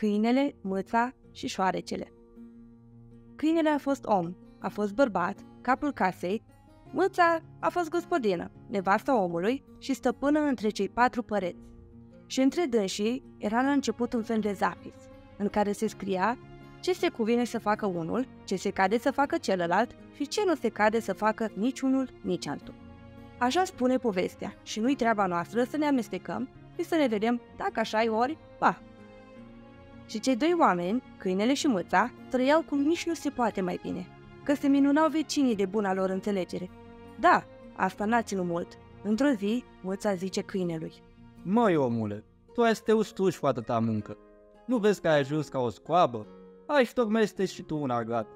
câinele, mâța și șoarecele. Câinele a fost om, a fost bărbat, capul casei, mâța a fost gospodină, nevasta omului și stăpână între cei 4 păreți. Și între dânsii era la început un fel de zapis, în care se scria ce se cuvine să facă unul, ce se cade să facă celălalt și ce nu se cade să facă nici unul, nici altul. Așa spune povestea și nu-i treaba noastră să ne amestecăm și să ne vedem dacă așa-i ori, ba. Și cei 2 oameni, câinele și mâța, trăiau cum nici nu se poate mai bine, că se minunau vecinii de buna lor înțelegere. Da, asta n-a ținut mult. Într-o zi, mâța zice câinelui: Măi, omule, tu ai să te ustuși cu atâta muncă. Nu vezi că ai ajuns ca o scoabă? Hai și tocmai este și tu un argat.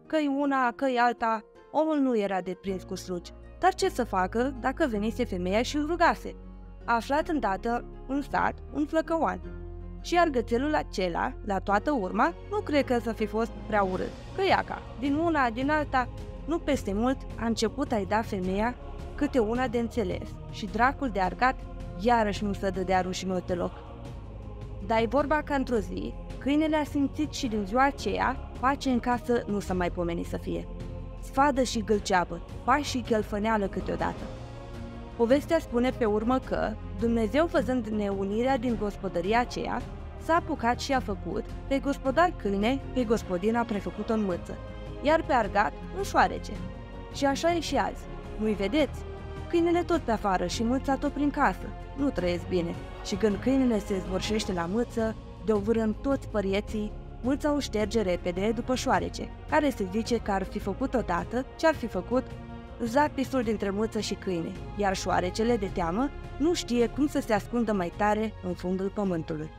Că-i una, că-i alta, omul nu era deprins cu slugi. Dar ce să facă dacă venise femeia și îl rugase? A aflat îndată în sat un flăcăoan. Și argățelul acela, la toată urma, nu cred că să fi fost prea urât. Că iaca, din una, din alta, nu peste mult, a început a-i da femeia câte una de înțeles și dracul de argat iarăși nu se dădea rușinos deloc. Dar e vorba că într-o zi, câinele a simțit și din ziua aceea pace în casă nu s-a mai pomenit să fie. Sfadă și gâlceabă, pași și chelfăneală câteodată. Povestea spune pe urmă că Dumnezeu, văzând neunirea din gospodăria aceea, s-a apucat și a făcut pe gospodar câine, pe gospodina prefăcut-o în mâță, iar pe argat în șoarece. Și așa e și azi. Nu-i vedeți? Câinele tot pe afară și mâța tot prin casă. Nu trăiesc bine. Și când câinele se zvorșește la mâță, de-o vârâm toți părieții, mâța o șterge repede după șoarece, care se zice că ar fi făcut odată ce ar fi făcut zapisul dintre mâță și câine, iar șoarecele, de teamă, nu știe cum să se ascundă mai tare în fundul pământului.